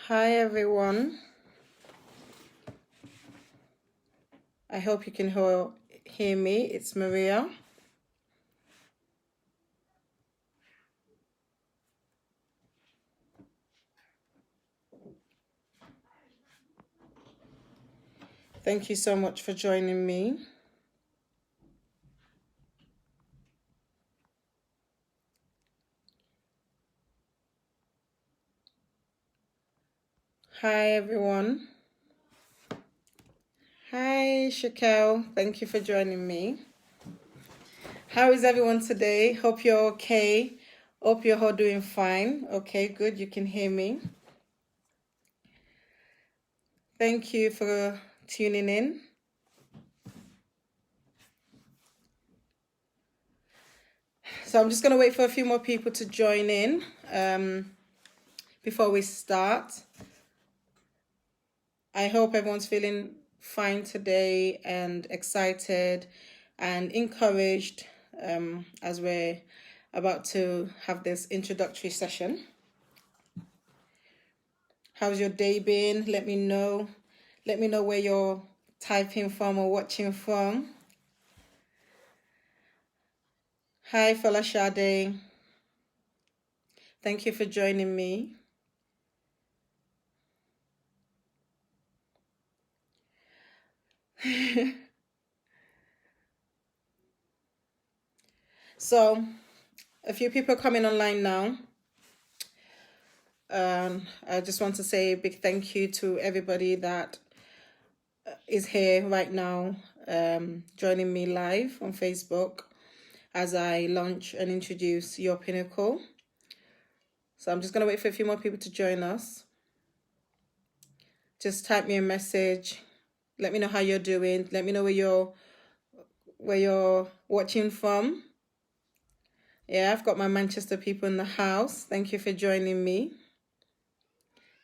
Hi everyone. I hope you can hear me. It's Maria. Thank you so much for joining me. Hi everyone. Hi Shakel. Thank you for joining me. How is everyone today? Hope you're okay. Hope you're all doing fine. Okay, good. You can hear me. Thank you for tuning in. So I'm just going to wait for a few more people to join in before we start. I hope everyone's feeling fine today and excited and encouraged as we're about to have this introductory session. How's your day been? Let me know. Let me know where you're typing from or watching from. Hi, Falashade. Thank you for joining me. So, a few people are coming online now. I just want to say a big thank you to everybody that is here right now, joining me live on Facebook as I launch and introduce Your Pinnacle. So I'm just going to wait for a few more people to join us. Just type me a message. Let me know how you're doing. Let me know where you're watching from. Yeah, I've got my Manchester people in the house. Thank you for joining me.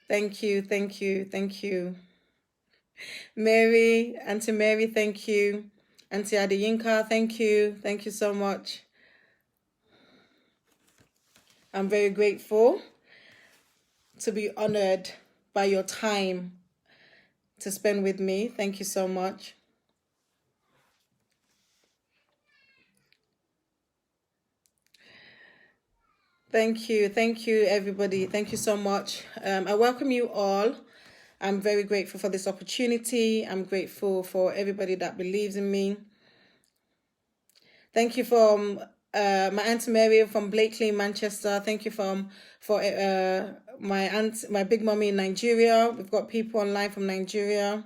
Thank you, thank you, thank you. Mary, Auntie Mary, thank you. Auntie Adeyinka, thank you. Thank you so much. I'm very grateful to be honored by your time to spend with me. Thank you so much. Thank you everybody. Thank you so much. I welcome you all. I'm very grateful for this opportunity. I'm grateful for everybody that believes in me. Thank you from my Aunt Mary from Blakely, Manchester. Thank you for my big mommy in Nigeria. We've got people online from Nigeria.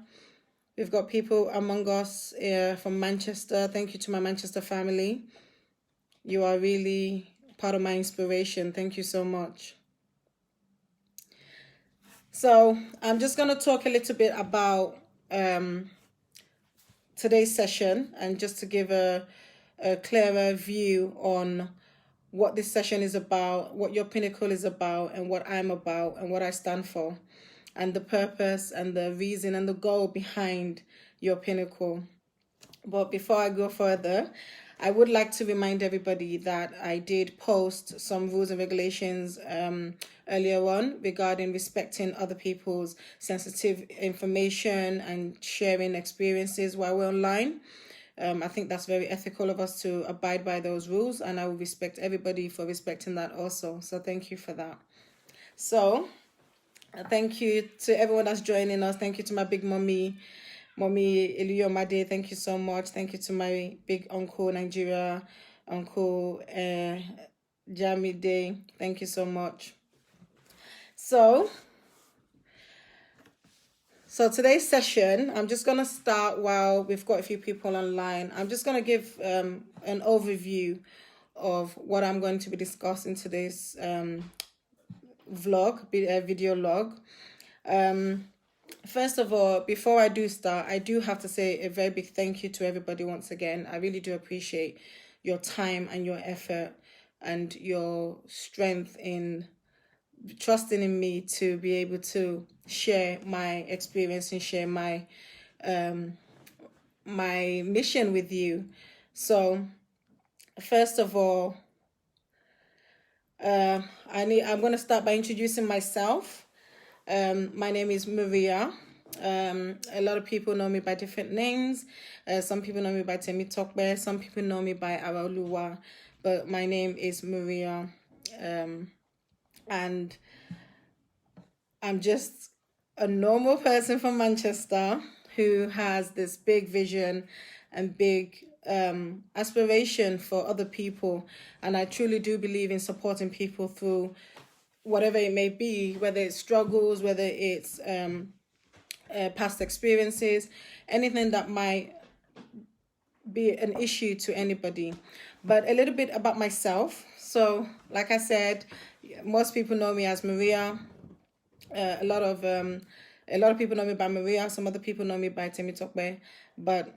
We've got people among us from Manchester. Thank you to my Manchester family. You are really part of my inspiration. Thank you so much. So I'm just going to talk a little bit about today's session and just to give a clearer view on what this session is about, what Your Pinnacle is about, and what I'm about, and what I stand for, and the purpose and the reason and the goal behind Your Pinnacle. But before I go further, I would like to remind everybody that I did post some rules and regulations earlier on regarding respecting other people's sensitive information and sharing experiences while we're online. I think that's very ethical of us to abide by those rules, and I will respect everybody for respecting that also. So thank you for that. So thank you to everyone that's joining us. Thank you to my big Mommy Eluyomade. Thank you so much. Thank you to my big uncle Nigeria, Uncle Jamide. Thank you so much. So today's session, I'm just going to start while we've got a few people online. I'm just going to give an overview of what I'm going to be discussing today's video log. First of all, before I do start, I do have to say a very big thank you to everybody once again. I really do appreciate your time and your effort and your strength in trusting in me to be able to share my experience and share my my mission with you. So first of all, I'm going to start by introducing myself. My name is Maria. A lot of people know me by different names. Some people know me by Temi Tokbe. Some people know me by Araoluwa. But my name is Maria. And I'm just a normal person from Manchester who has this big vision and big aspiration for other people. And I truly do believe in supporting people through whatever it may be, whether it's struggles, whether it's past experiences, anything that might be an issue to anybody. But a little bit about myself. So, like I said, most people know me as Maria. A lot of people know me by Maria. Some other people know me by Temi Tokbe, but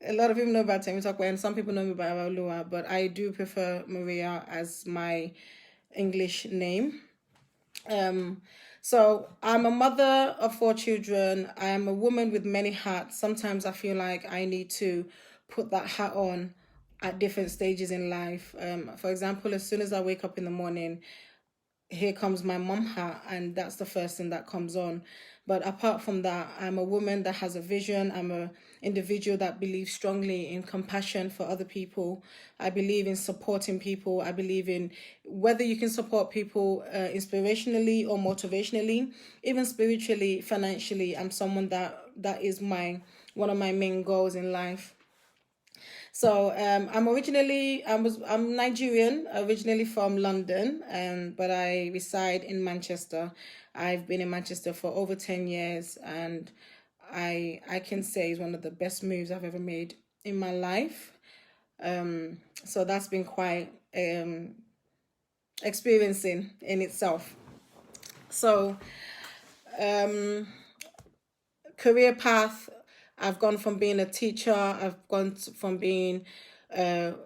a lot of people know about Temi Tokbe, and some people know me by Avalua. But I do prefer Maria as my English name. So I'm a mother of 4 children. I am a woman with many hats. Sometimes I feel like I need to put that hat on at different stages in life. For example, as soon as I wake up in the morning, here comes my mom hat, and that's the first thing that comes on. But apart from that, I'm a woman that has a vision. I'm a individual that believes strongly in compassion for other people. I believe in supporting people. I believe in whether you can support people inspirationally or motivationally, even spiritually, financially. I'm someone that is one of my main goals in life. So I'm Nigerian, originally from London, but I reside in Manchester. I've been in Manchester for over 10 years, and I can say it's one of the best moves I've ever made in my life. So that's been quite experiencing in itself. So career path, I've gone from being a teacher, I've gone from being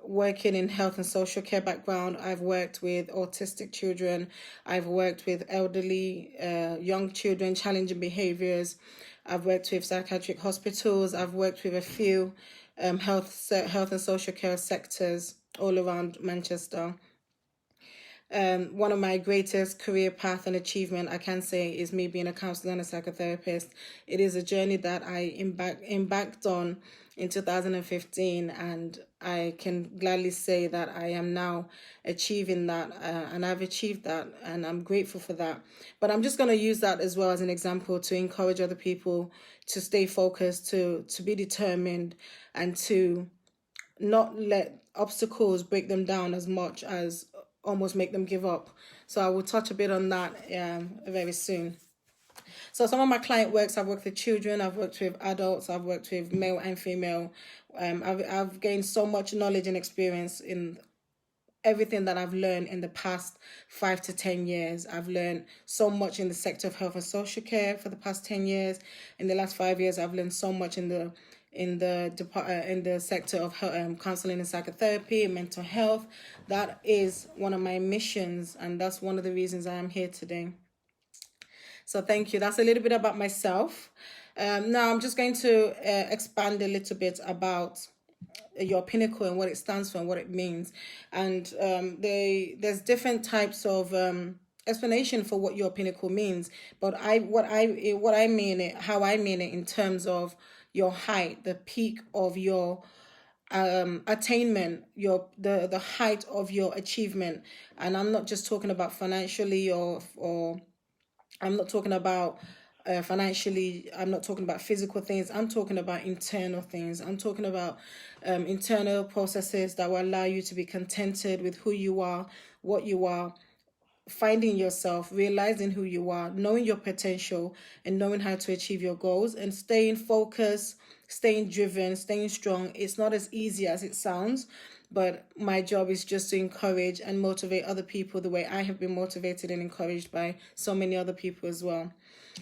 working in health and social care background. I've worked with autistic children. I've worked with elderly, young children, challenging behaviors. I've worked with psychiatric hospitals. I've worked with a few health and social care sectors all around Manchester. One of my greatest career path and achievement, I can say, is me being a counselor and a psychotherapist. It is a journey that I embarked on in 2015, and I can gladly say that I am now achieving that, and I've achieved that, and I'm grateful for that. But I'm just going to use that as well as an example to encourage other people to stay focused, to be determined, and to not let obstacles break them down as much as almost make them give up. So I will touch a bit on that very soon. So some of my client works, I've worked with children, I've worked with adults, I've worked with male and female. I've gained so much knowledge and experience in everything that I've learned in the past 5 to 10 years. I've learned so much in the sector of health and social care for the past 10 years. In the last 5 years, I've learned so much in the sector of counseling and psychotherapy and mental health. That is one of my missions, and that's one of the reasons I am here today. So thank you. That's a little bit about myself. Now I'm just going to expand a little bit about your Pinnacle and what it stands for and what it means. And there's different types of explanation for what your Pinnacle means. But how I mean it in terms of your height, the peak of your attainment, the height of your achievement. And I'm not just talking about financially or I'm not talking about financially. I'm not talking about physical things. I'm talking about internal things. I'm talking about internal processes that will allow you to be contented with who you are, what you are, finding yourself, realizing who you are, knowing your potential, and knowing how to achieve your goals, and staying focused, staying driven, staying strong. It's not as easy as it sounds, but my job is just to encourage and motivate other people the way I have been motivated and encouraged by so many other people as well.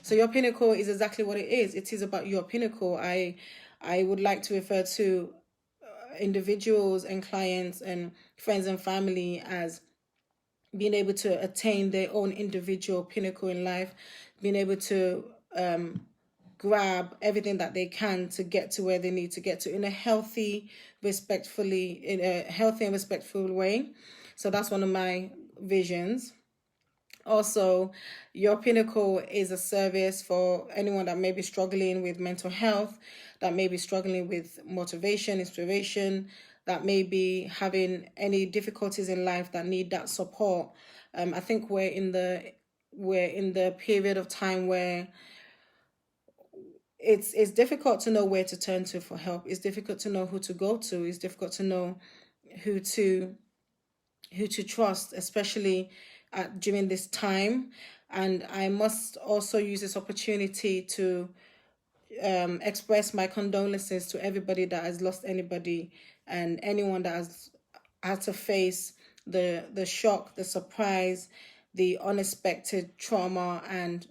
So your Pinnacle is exactly what it is. It is about your Pinnacle. I would like to refer to individuals and clients and friends and family as being able to attain their own individual pinnacle in life, being able to grab everything that they can to get to where they need to get to in a healthy and respectful way. So that's one of my visions. Also, your Pinnacle is a service for anyone that may be struggling with mental health, that may be struggling with motivation, inspiration, that may be having any difficulties in life that need that support. I think we're in the period of time where it's difficult to know where to turn to for help. It's difficult to know who to go to. It's difficult to know who to who to trust, especially during this time. And I must also use this opportunity to express my condolences to everybody that has lost anybody, and anyone that has had to face the shock, the surprise, the unexpected trauma and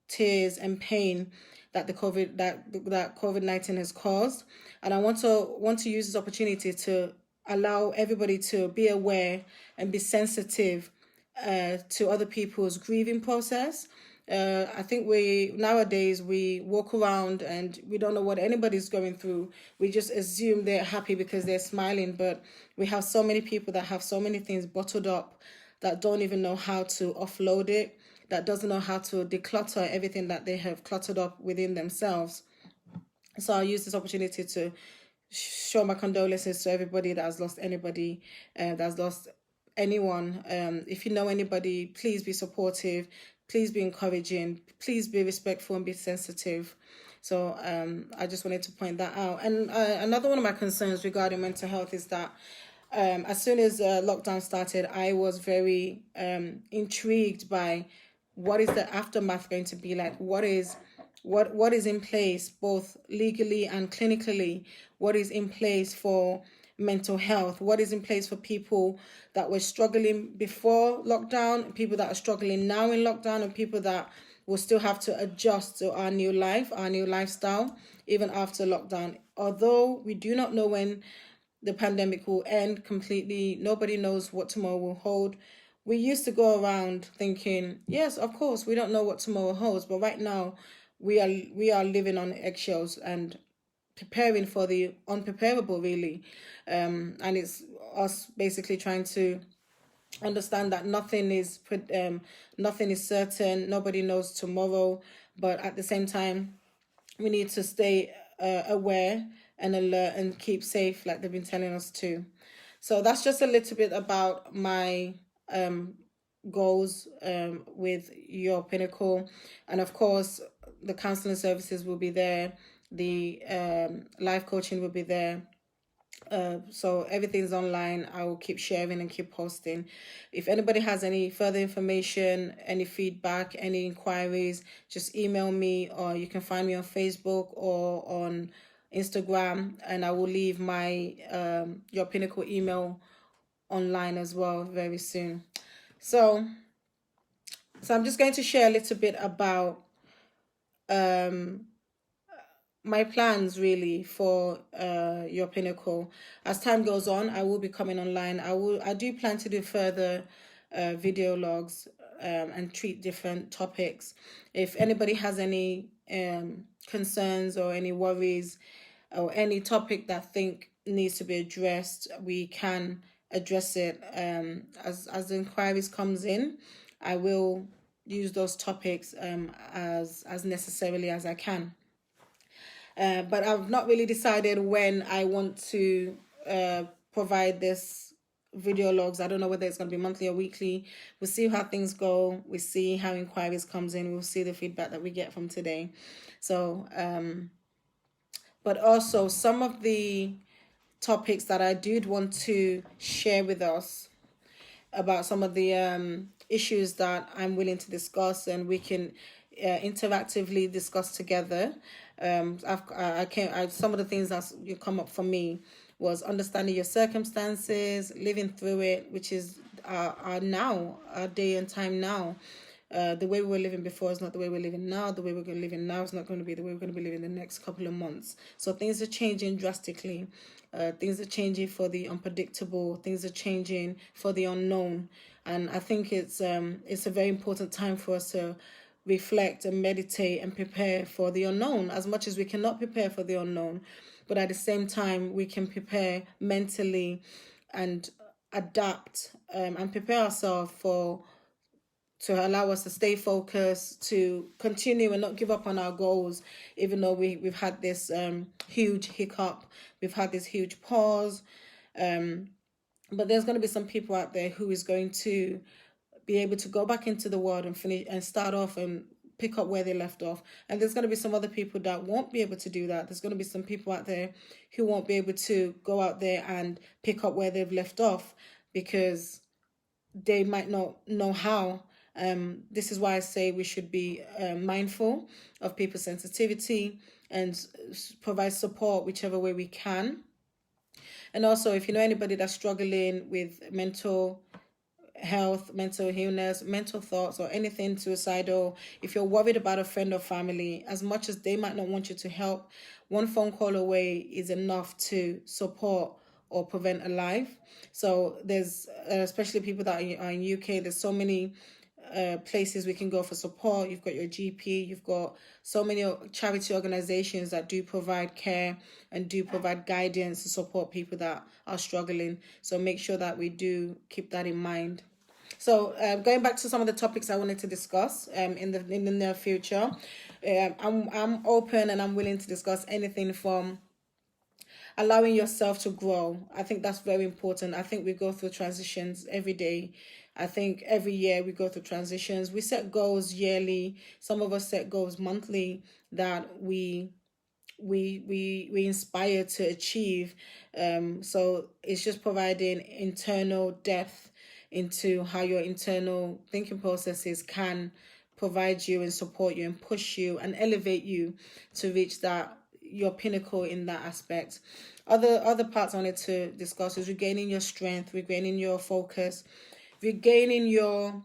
tears and pain that COVID-19 has caused. And I want to use this opportunity to allow everybody to be aware and be sensitive to other people's grieving process. I think we nowadays we walk around and we don't know what anybody's going through. We just assume they're happy because they're smiling, but we have so many people that have so many things bottled up, that don't even know how to offload it, that doesn't know how to declutter everything that they have cluttered up within themselves. So I'll use this opportunity to show my condolences to everybody that has lost anybody, that has lost anyone. If you know anybody, please be supportive, please be encouraging, please be respectful and be sensitive. So I just wanted to point that out. And another one of my concerns regarding mental health is that as soon as lockdown started, I was very intrigued by what is the aftermath going to be like. What is in place both legally and clinically? What is in place for mental health? What is in place for people that were struggling before lockdown, people that are struggling now in lockdown, and people that will still have to adjust to our new life, our new lifestyle, even after lockdown. Although we do not know when the pandemic will end completely, nobody knows what tomorrow will hold. We used to go around thinking, yes, of course, we don't know what tomorrow holds, but right now we are living on eggshells and preparing for the unpreparable, really. And it's us basically trying to understand that nothing is certain, nobody knows tomorrow, but at the same time we need to stay aware and alert and keep safe like they've been telling us to. So that's just a little bit about my goals with your Pinnacle. And of course, the counseling services will be there, the life coaching will be there. So everything's online. I will keep sharing and keep posting. If anybody has any further information, any feedback, any inquiries, just email me, or you can find me on Facebook or on Instagram, and I will leave my your Pinnacle email online as well very soon. So I'm just going to share a little bit about my plans really for your Pinnacle. As time goes on, I will be coming online. I do plan to do further video logs and treat different topics. If anybody has any concerns or any worries or any topic that think needs to be addressed, we can address it as the inquiries comes in. I will use those topics as necessarily as I can. But I've not really decided when I want to provide this video logs. I don't know whether it's going to be monthly or weekly. We'll see how things go. We'll see how inquiries comes in. We'll see the feedback that we get from today. So, but also some of the topics that I did want to share with us about some of the issues that I'm willing to discuss and we can interactively discuss together. Some of the things that come up for me was understanding your circumstances, living through it, which is our now, our day and time now. The way we were living before is not the way we're living now. The way we're going to live in now is not going to be the way we're going to be living the next couple of months. So things are changing drastically. Things are changing for the unpredictable. Things are changing for the unknown. And I think it's a very important time for us to reflect and meditate and prepare for the unknown, as much as we cannot prepare for the unknown. But at the same time, we can prepare mentally and adapt and prepare ourselves allow us to stay focused, to continue and not give up on our goals, even though we've had this huge hiccup, we've had this huge pause. But there's going to be some people out there who is going to be able to go back into the world and finish and start off and pick up where they left off. And there's going to be some other people that won't be able to do that. There's going to be some people out there who won't be able to go out there and pick up where they've left off because they might not know how. This is why I say we should be mindful of people's sensitivity and provide support whichever way we can. And also, if you know anybody that's struggling with mental health, mental illness, mental thoughts, or anything suicidal, if you're worried about a friend or family, as much as they might not want you to help, one phone call away is enough to support or prevent a life. So there's, especially people that are in UK, there's so many places we can go for support. You've got your GP, you've got so many charity organizations that do provide care and do provide guidance to support people that are struggling. So make sure that we do keep that in mind. So going back to some of the topics I wanted to discuss in the near future, I'm open and I'm willing to discuss anything from allowing yourself to grow. I think that's very important. I think we go through transitions every day. I think every year we go through transitions. We set goals yearly. Some of us set goals monthly that we inspire to achieve. So it's just providing internal depth into how your internal thinking processes can provide you and support you and push you and elevate you to reach that your pinnacle in that aspect. Other parts I wanted to discuss is regaining your strength, regaining your focus, regaining your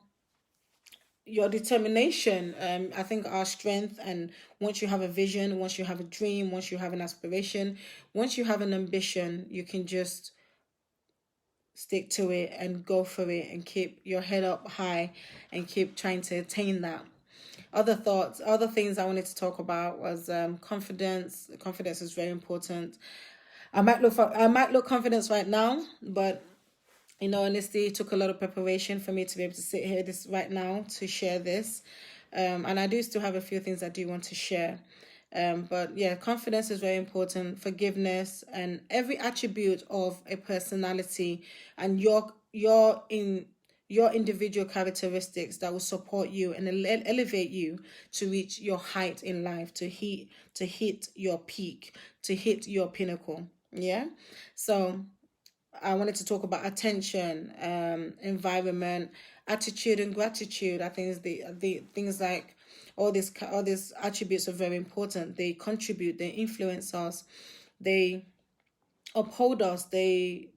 determination. I think our strength, and once you have a vision, once you have a dream, once you have an aspiration, once you have an ambition, you can just stick to it and go for it and keep your head up high and keep trying to attain that. Other things I wanted to talk about was confidence. Confidence is very important. I might look confidence right now, but in all honesty, it took a lot of preparation for me to be able to sit here this right now to share this. And I do still have a few things I do want to share. But yeah, confidence is very important. Forgiveness and every attribute of a personality and your individual characteristics that will support you and elevate you to reach your height in life, to hit your peak, to hit your pinnacle. Yeah. So I wanted to talk about attention, environment, attitude, and gratitude. I think the things like all these attributes are very important. They contribute, they influence us, they uphold us. They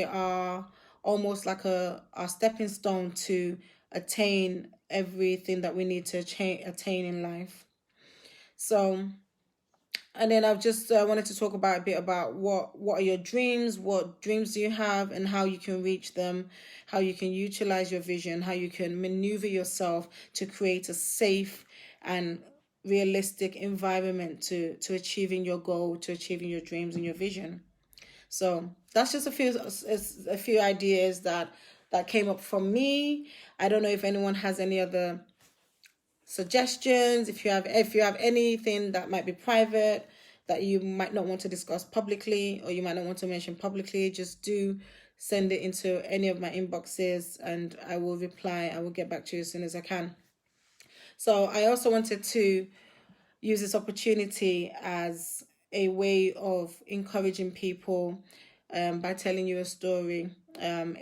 are almost like a stepping stone to attain everything that we need to attain in life. So, and then I've just wanted to talk about a bit about what are your dreams, what dreams do you have, and how you can reach them, how you can utilize your vision, how you can maneuver yourself to create a safe and realistic environment to achieving your goal, to achieving your dreams and your vision. So that's just a few ideas that came up from me. I don't know if anyone has any other suggestions. If you have anything that might be private that you might not want to discuss publicly or you might not want to mention publicly, just do send it into any of my inboxes and I will reply. I will get back to you as soon as I can. So I also wanted to use this opportunity as a way of encouraging people by telling you a story. I'm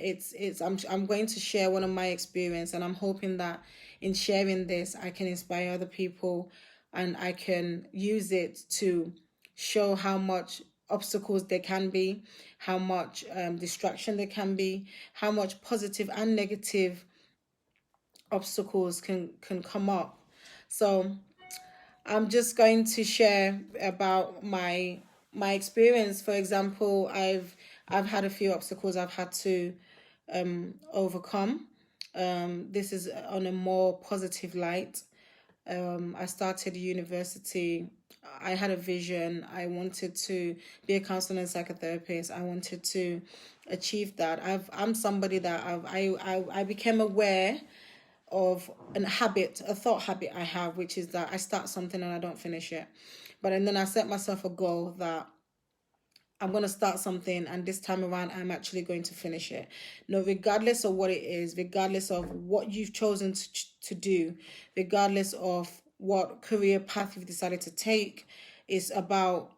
going to share one of my experience, and I'm hoping that in sharing this, I can inspire other people, and I can use it to show how much obstacles there can be, how much distraction there can be, how much positive and negative obstacles can come up. So I'm just going to share about my experience. For example, I've had a few obstacles I've had to overcome. This is on a more positive light. I started university. I had a vision. I wanted to be a counselor and psychotherapist. I wanted to achieve that. I'm somebody that I became aware a thought habit I have, which is that I start something and I don't finish it. But and then I set myself a goal that I'm going to start something, and this time around I'm actually going to finish it. No, regardless of what it is, regardless of what you've chosen to do, regardless of what career path you've decided to take, it's about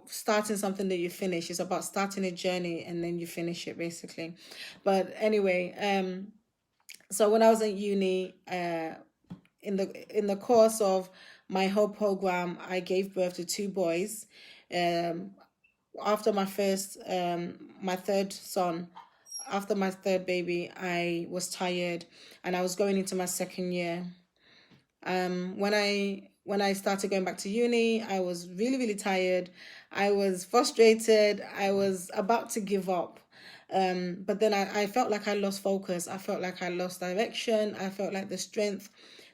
starting something that you finish. It's about starting a journey and then you finish it, basically. But anyway, so when I was at uni, in the course of my whole program, I gave birth to two boys. After my third son, after my third baby, I was tired, and I was going into my second year. When I started going back to uni, I was really, really tired. I was frustrated. I was about to give up. But then I felt like I lost focus. I felt like I lost direction. I felt like the strength,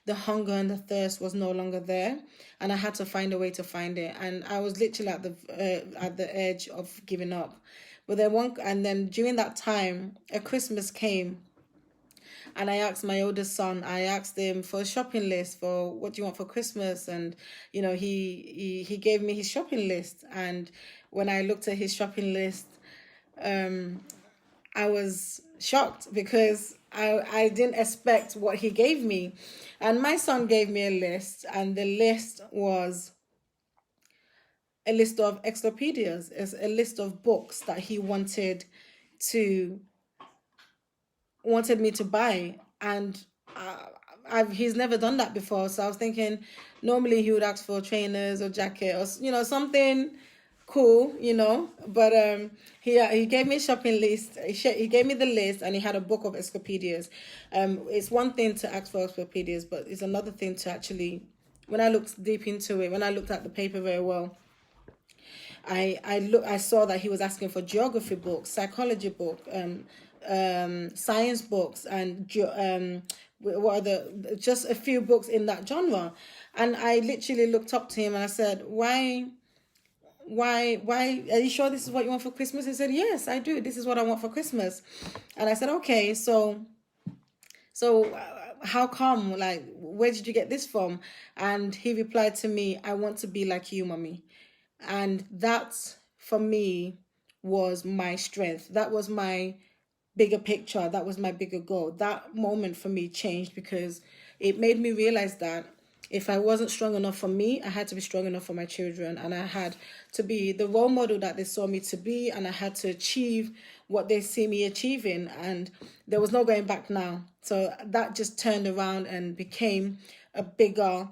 the hunger and the thirst was no longer there, and I had to find a way to find it. And I was literally at the edge of giving up. But then during that time, a Christmas came, and I asked my oldest son, I asked him for a shopping list for what do you want for Christmas? And, he gave me his shopping list. And when I looked at his shopping list, I was shocked because I didn't expect what he gave me. And my son gave me a list, and the list was a list of encyclopedias, a list of books that he wanted me to buy. And he's never done that before, so I was thinking normally he would ask for trainers or jacket or something cool, but he gave me a shopping list. He gave me the list, and he had a book of encyclopedias. It's one thing to ask for encyclopedias, but it's another thing to actually, when I looked deep into it, when I looked at the paper very well, I saw that he was asking for geography books, psychology book, science books, and just a few books in that genre. And I literally looked up to him and I said, why are you sure this is what you want for Christmas? He said, yes, I do. This is what I want for Christmas. And I said, okay, so how come? Like, where did you get this from? And he replied to me, I want to be like you, mommy. And that, for me, was my strength. That was my bigger picture. That was my bigger goal. That moment for me changed because it made me realize that if I wasn't strong enough for me, I had to be strong enough for my children, and I had to be the role model that they saw me to be, and I had to achieve what they see me achieving, and there was no going back now. So that just turned around and became a bigger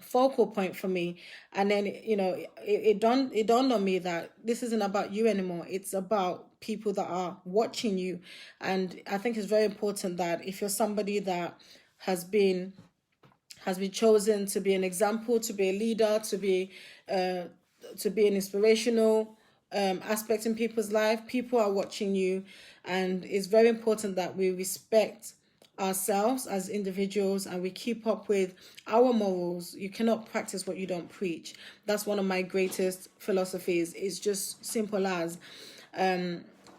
focal point for me. And then it dawned on me that this isn't about you anymore. It's about people that are watching you. And I think it's very important that if you're somebody that has been chosen to be an example, to be a leader, to be an inspirational aspect in people's life, people are watching you. And it's very important that we respect ourselves as individuals and we keep up with our morals. You cannot practice what you don't preach. That's one of my greatest philosophies. It's just simple as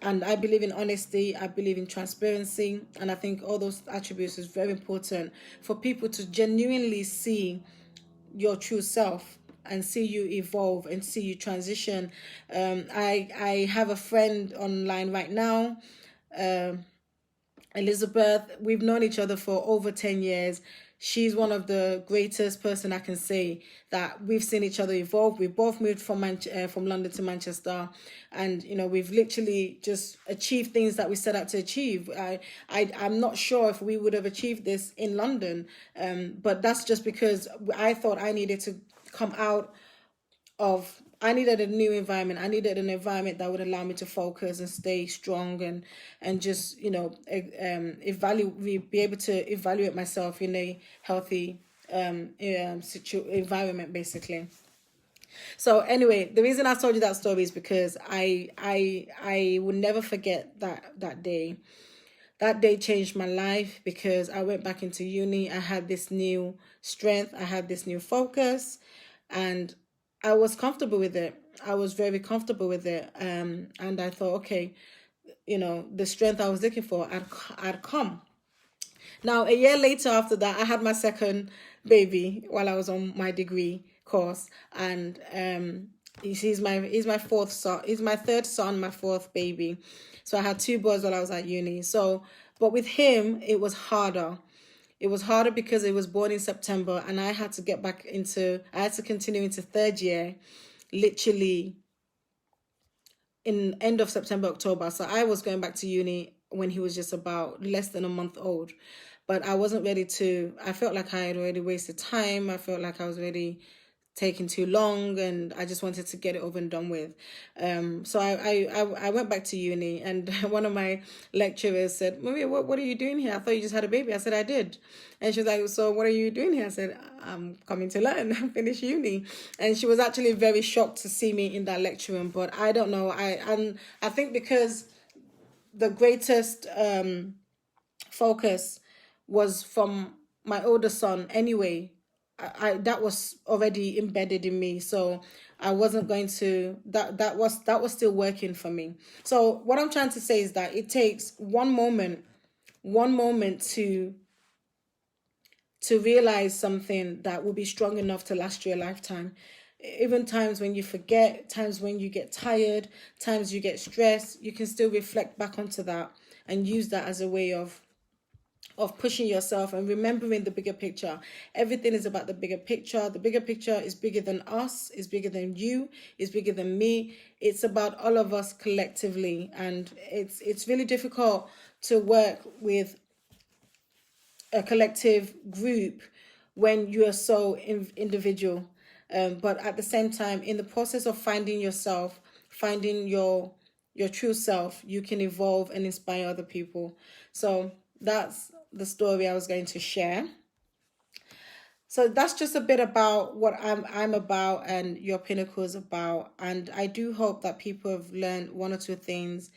and I believe in honesty, I believe in transparency, and I think all those attributes is very important for people to genuinely see your true self and see you evolve and see you transition. I have a friend online right now, Elizabeth. We've known each other for over 10 years. She's one of the greatest person I can say that we've seen each other evolve. We both moved from London to Manchester, and we've literally just achieved things that we set out to achieve. I'm not sure if we would have achieved this in London, but that's just because I thought I needed to come out of. I needed a new environment. I needed an environment that would allow me to focus and stay strong and just be able to evaluate myself in a healthy environment, basically. So anyway, the reason I told you that story is because I will never forget that day. That day changed my life because I went back into uni. I had this new strength. I had this new focus, and I was comfortable with it. I was very comfortable with it. And I thought, okay, the strength I was looking for, I'd come. Now, a year later after that, I had my second baby while I was on my degree course, and he's my fourth son. He's my third son, my fourth baby. So I had two boys while I was at uni. So, but with him, it was harder. It was harder because it was born in September, and I had to get back into. I had to continue into third year, literally in end of September, October. So I was going back to uni when he was just about less than a month old. But I wasn't ready to, I felt like I had already wasted time. I felt like I was already taking too long, and I just wanted to get it over and done with. So I went back to uni, and one of my lecturers said, "Maria, what are you doing here? I thought you just had a baby." I said, "I did." And she was like, "So what are you doing here?" I said, "I'm coming to learn. I finished uni." And she was actually very shocked to see me in that lecture room. But I don't know. I think because the greatest focus was from my older son anyway. I that was already embedded in me, so I wasn't going to that was still working for me. So what I'm trying to say is that it takes one moment to realize something that will be strong enough to last you a lifetime. Even times when you forget, times when you get tired, times you get stressed, you can still reflect back onto that and use that as a way of pushing yourself and remembering the bigger picture. Everything is about the bigger picture. The bigger picture is bigger than us, is bigger than you, is bigger than me. It's about all of us collectively, and it's really difficult to work with a collective group when you are so individual. But at the same time, in the process of finding yourself, finding your true self, you can evolve and inspire other people. So that's the story I was going to share. So that's just a bit about what I'm about and your Pinnacle is about. And I do hope that people have learned one or two things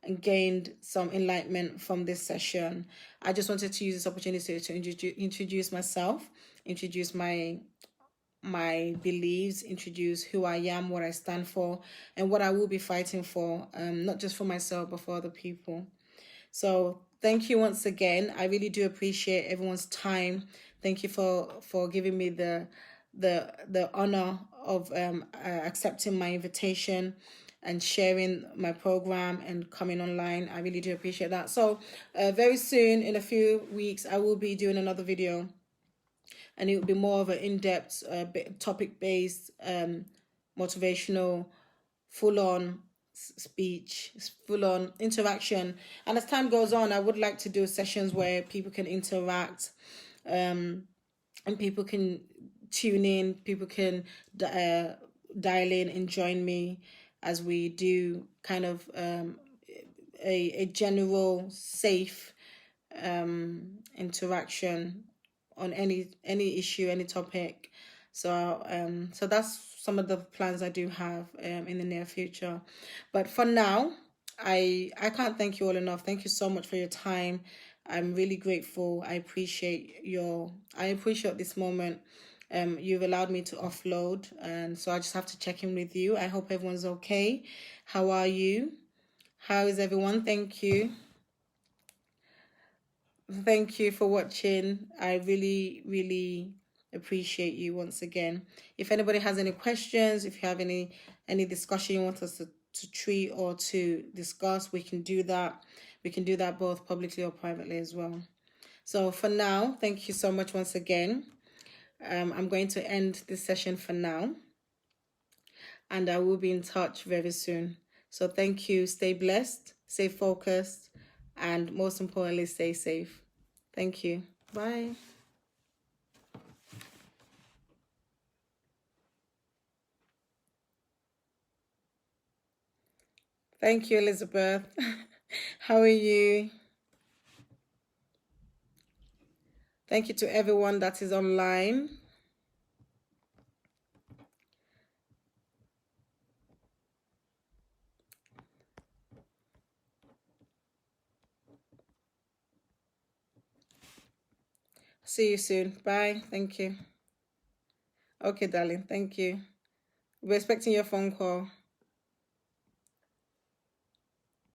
and gained some enlightenment from this session. I just wanted to use this opportunity to introduce myself, introduce my beliefs, introduce who I am, what I stand for, and what I will be fighting for, not just for myself, but for other people. So thank you once again. I really do appreciate everyone's time. Thank you for giving me the honor of accepting my invitation and sharing my program and coming online. I really do appreciate that. So very soon, in a few weeks, I will be doing another video, and it will be more of an in-depth, topic-based, motivational, full-on speech, full-on interaction. And as time goes on, I would like to do sessions where people can interact, and people can tune in, people can dial in and join me as we do kind of a general safe interaction on any issue, any topic. So that's some of the plans I do have in the near future. But for now, I can't thank you all enough. Thank you so much for your time. I'm really grateful. I appreciate this moment. You've allowed me to offload, and so I just have to check in with you. I hope everyone's okay. How are you? How is everyone? Thank you. Thank you for watching. I really, really appreciate you once again. If anybody has any questions, if you have any discussion you want us to treat or to discuss, we can do that. We can do that both publicly or privately as well. So for now, thank you so much once again. I'm going to end this session for now, and I will be in touch very soon. So thank you. Stay blessed, stay focused, and most importantly, stay safe. Thank you. Bye. Thank you, Elizabeth. How are you? Thank you to everyone that is online. See you soon. Bye. Thank you. Okay, darling. Thank you. We're expecting your phone call.